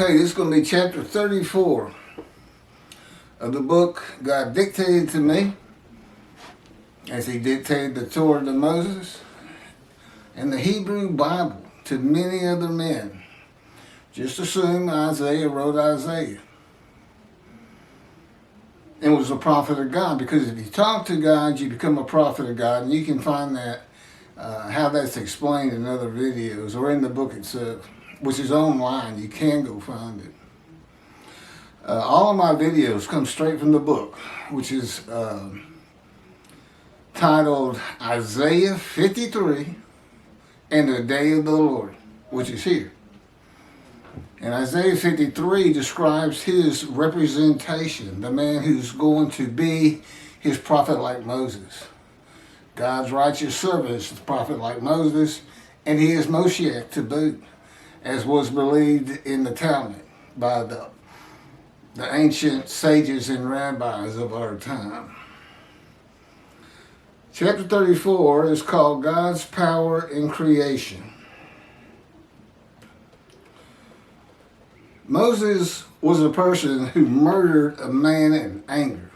Okay, this is going to be chapter 34 of the book God dictated to me as he dictated the Torah to Moses and the Hebrew Bible to many other men. Just assume Isaiah wrote Isaiah and was a prophet of God, because if you talk to God, you become a prophet of God, and you can find that how that's explained in other videos or in the book itself, which is online. You can go find it. All of my videos come straight from the book, which is titled Isaiah 53 and the Day of the Lord, which is here. And Isaiah 53 describes his representation, the man who's going to be his prophet like Moses. God's righteous servant is the prophet like Moses, and he is Moshiach to boot, as was believed in the Talmud by the ancient sages and rabbis of our time. Chapter 34 is called God's Power in Creation. Moses was a person who murdered a man in anger,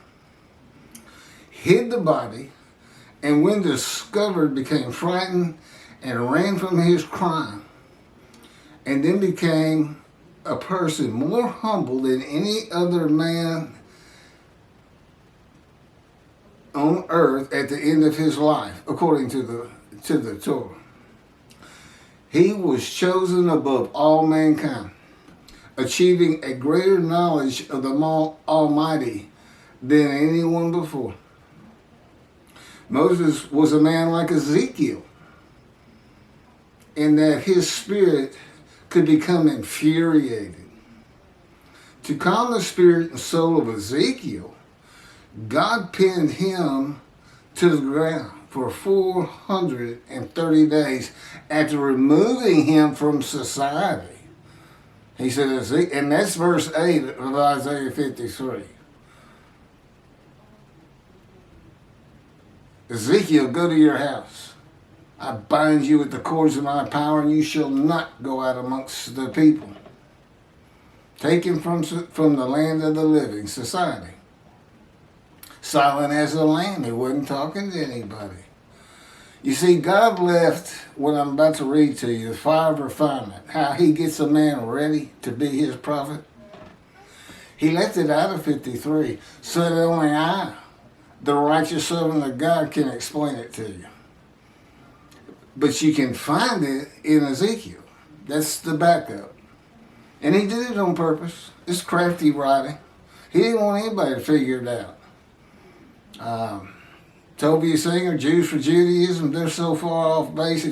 hid the body, and when discovered became frightened and ran from his crime, and then became a person more humble than any other man on earth at the end of his life, according to the Torah. He was chosen above all mankind, achieving a greater knowledge of the Almighty than anyone before. Moses was a man like Ezekiel, in that his spirit could become infuriated. To calm the spirit and soul of Ezekiel, God pinned him to the ground for 430 days after removing him from society. He said, and that's verse 8 of Isaiah 53. Ezekiel, go to your house. I bind you with the cords of my power, and you shall not go out amongst the people. Taken from the land of the living, society. Silent as a lamb, he wasn't talking to anybody. You see, God left what I'm about to read to you, the fire of refinement, how he gets a man ready to be his prophet. He left it out of 53 so that only I, the righteous servant of God, can explain it to you. But you can find it in Ezekiel. That's the backup. And he did it on purpose. It's crafty writing. He didn't want anybody to figure it out. Toby Singer, Jews for Judaism, they're so far off base,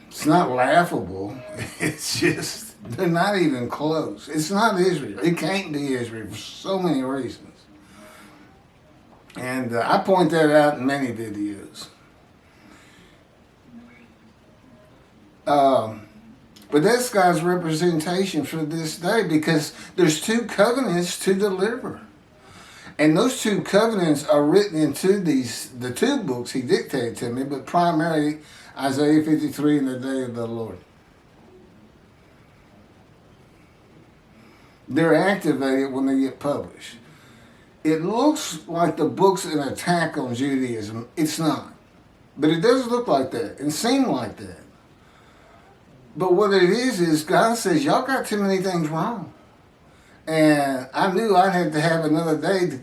it's not laughable. It's just, they're not even close. It's not Israel. It can't be Israel for so many reasons. And I point that out in many videos. But that's God's representation for this day, because there's two covenants to deliver. And those two covenants are written into the two books he dictated to me, but primarily Isaiah 53 and the Day of the Lord. They're activated when they get published. It looks like the book's an attack on Judaism. It's not. But it does look like that and seem like that. But what it is God says, y'all got too many things wrong. And I knew I'd have to have another day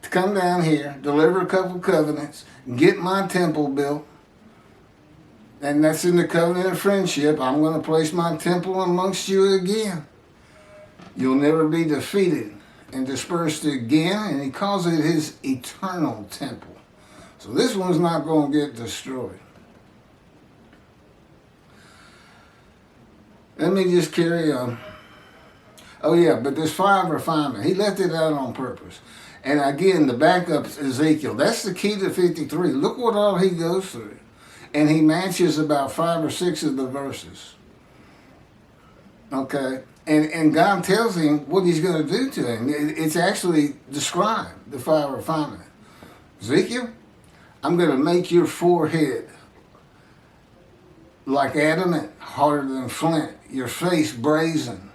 to come down here, deliver a couple covenants, get my temple built. And that's in the covenant of friendship. I'm going to place my temple amongst you again. You'll never be defeated and dispersed again. And he calls it his eternal temple. So this one's not going to get destroyed. Let me just carry on. Oh yeah, but this fire of refinement, he left it out on purpose. And again, the backup is Ezekiel. That's the key to 53. Look what all he goes through. And he matches about 5 or 6 of the verses. Okay? And God tells him what he's going to do to him. It's actually described, the fire of refinement. Ezekiel, I'm going to make your forehead like adamant, harder than flint, your face brazen.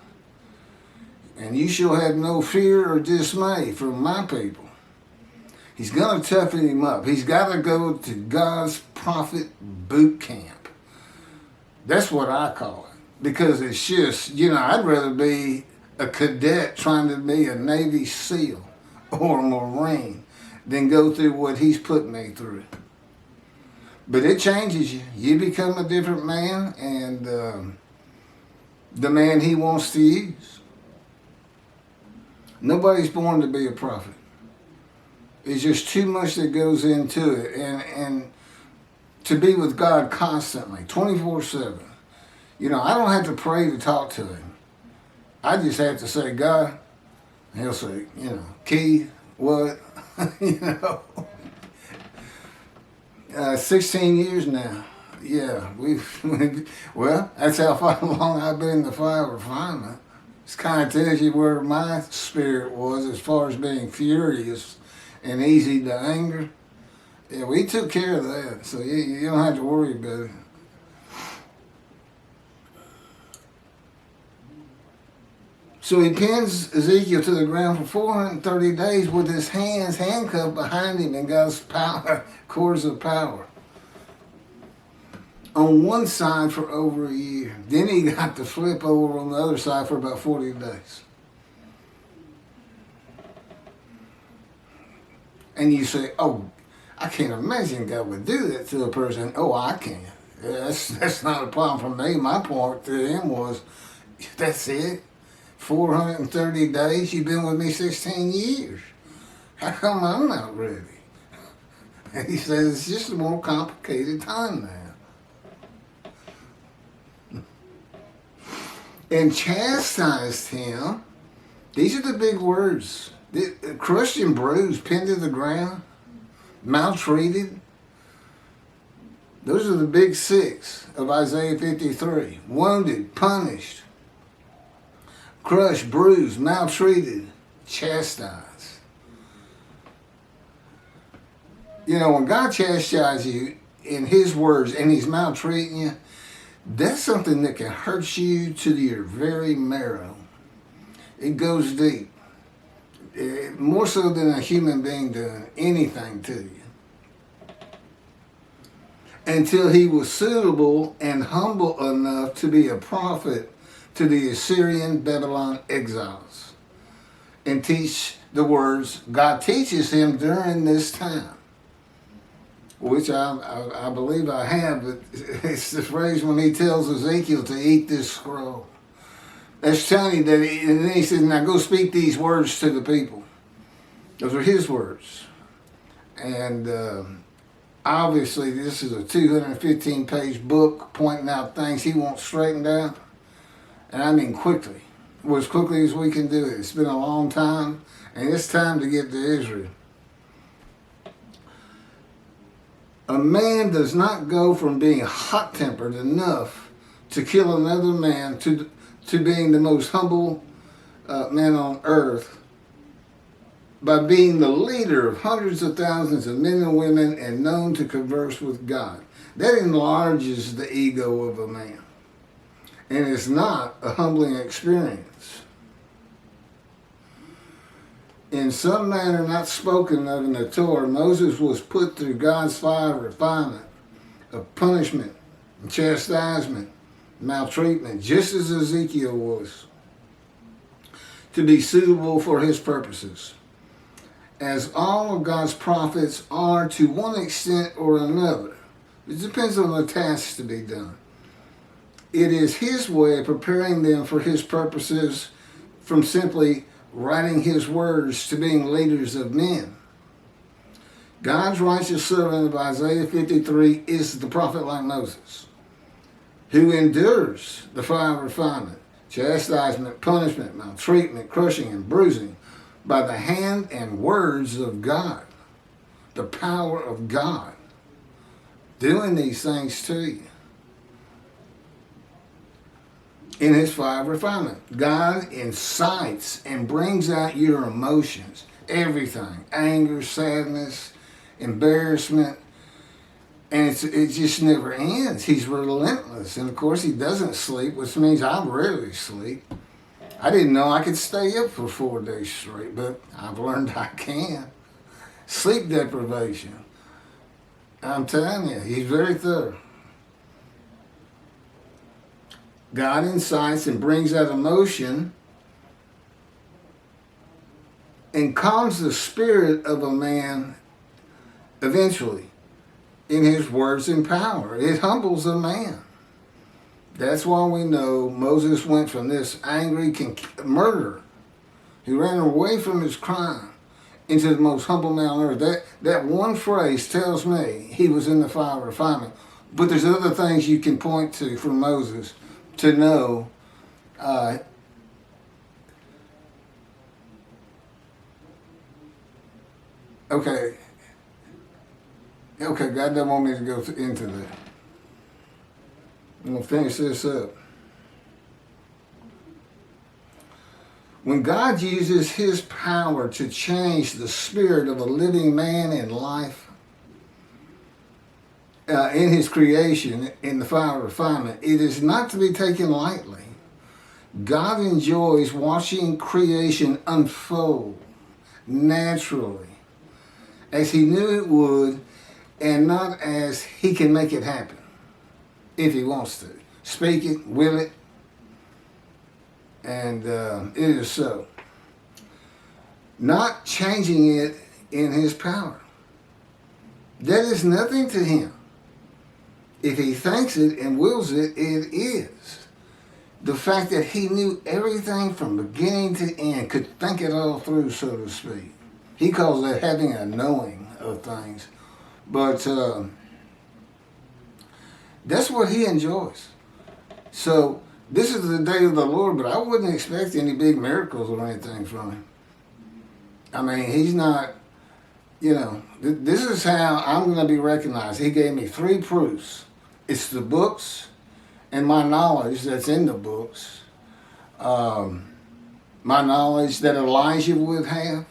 And you shall have no fear or dismay from my people. He's going to toughen him up. He's got to go to God's prophet boot camp. That's what I call it. Because it's just, I'd rather be a cadet trying to be a Navy SEAL or a Marine than go through what he's put me through. But it changes you. You become a different man, and the man he wants to use. Nobody's born to be a prophet. It's just too much that goes into it. And to be with God constantly, 24/7. I don't have to pray to talk to him. I just have to say, God, and he'll say, Keith, what? 16 years now. Yeah, well, that's how far along I've been in the fire of refinement. This kind of tells you where my spirit was as far as being furious and easy to anger. Yeah, we took care of that, so you don't have to worry about it. So he pins Ezekiel to the ground for 430 days with his hands handcuffed behind him in God's power, cords of power. On one side for over a year. Then he got to flip over on the other side for about 40 days. And you say, oh, I can't imagine God would do that to a person. Oh, I can. That's not a problem for me. My point to him was, that's it. 430 days, you've been with me 16 years. How come I'm not ready? And he says, it's just a more complicated time now. And chastised him. These are the big words. Crushed and bruised, pinned to the ground, maltreated. Those are the big six of Isaiah 53. Wounded, punished, crushed, bruised, maltreated, chastised. When God chastises you in his words and he's maltreating you, that's something that can hurt you to your very marrow. It goes deep. More so than a human being doing anything to you. Until he was suitable and humble enough to be a prophet to the Assyrian Babylon exiles and teach the words God teaches him during this time. Which I believe I have, but it's the phrase when he tells Ezekiel to eat this scroll. That's telling you that, and then he says, now go speak these words to the people. Those are his words. And obviously this is a 215-page book pointing out things he wants straightened out. And I mean quickly, as quickly as we can do it. It's been a long time, and it's time to get to Israel. A man does not go from being hot-tempered enough to kill another man to being the most humble man on earth by being the leader of hundreds of thousands of men and women and known to converse with God. That enlarges the ego of a man. And it's not a humbling experience. In some manner not spoken of in the Torah, Moses was put through God's fire of refinement, of punishment, and chastisement, maltreatment, just as Ezekiel was, to be suitable for his purposes. As all of God's prophets are to one extent or another. It depends on the tasks to be done. It is his way of preparing them for his purposes, from simply writing his words to being leaders of men. God's righteous servant of Isaiah 53 is the prophet like Moses, who endures the fire of refinement, chastisement, punishment, maltreatment, crushing, and bruising by the hand and words of God, the power of God, doing these things to you. In his fire of refinement, God incites and brings out your emotions, everything, anger, sadness, embarrassment, And it just never ends. He's relentless. And of course, he doesn't sleep, which means I rarely sleep. I didn't know I could stay up for 4 days straight, but I've learned I can. Sleep deprivation. I'm telling you, he's very thorough. God incites and brings out emotion and calms the spirit of a man eventually in his words and power. It humbles a man. That's why we know Moses went from this angry murderer who ran away from his crime into the most humble man on earth. That one phrase tells me he was in the fire of refinement. But there's other things you can point to from Moses to know okay, God doesn't want me to go into that. I'm going to finish this up. When God uses his power to change the spirit of a living man in life, in his creation, in the fire of refinement, it is not to be taken lightly. God enjoys watching creation unfold naturally, as he knew it would, and not as he can make it happen, if he wants to. Speak it, will it, and it is so. Not changing it in his power. That is nothing to him. If he thinks it and wills it, it is. The fact that he knew everything from beginning to end, could think it all through, so to speak. He calls that having a knowing of things. But that's what he enjoys. So this is the day of the Lord, but I wouldn't expect any big miracles or anything from him. I mean, he's not, this is how I'm going to be recognized. He gave me 3 proofs. It's the books and my knowledge that's in the books. My knowledge that Elijah would have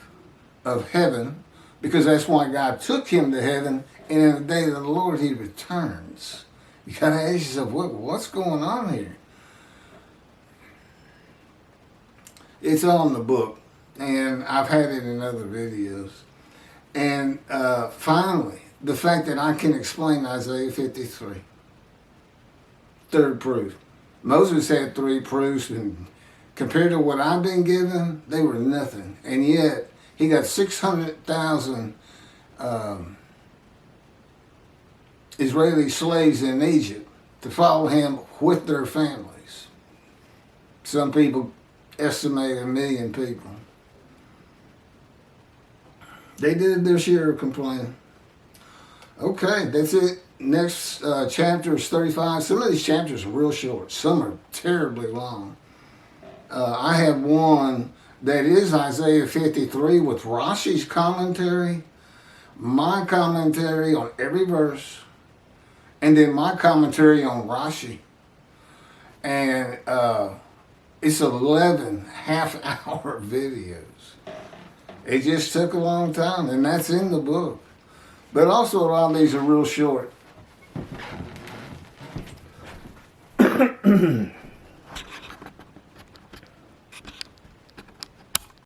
of heaven, because that's why God took him to heaven, and in the day of the Lord he returns. You got to ask yourself, what's going on here? It's all in the book, and I've had it in other videos. And finally, the fact that I can explain Isaiah 53. 3rd proof. Moses had 3 proofs, and compared to what I've been given, they were nothing. And yet, he got 600,000 Israeli slaves in Egypt to follow him with their families. Some people estimate 1 million people. They did their share of complaining. Okay, that's it. Next chapter is 35. Some of these chapters are real short. Some are terribly long. I have one that is Isaiah 53 with Rashi's commentary, my commentary on every verse, and then my commentary on Rashi. And it's 11 half-hour videos. It just took a long time, and that's in the book. But also a lot of these are real short.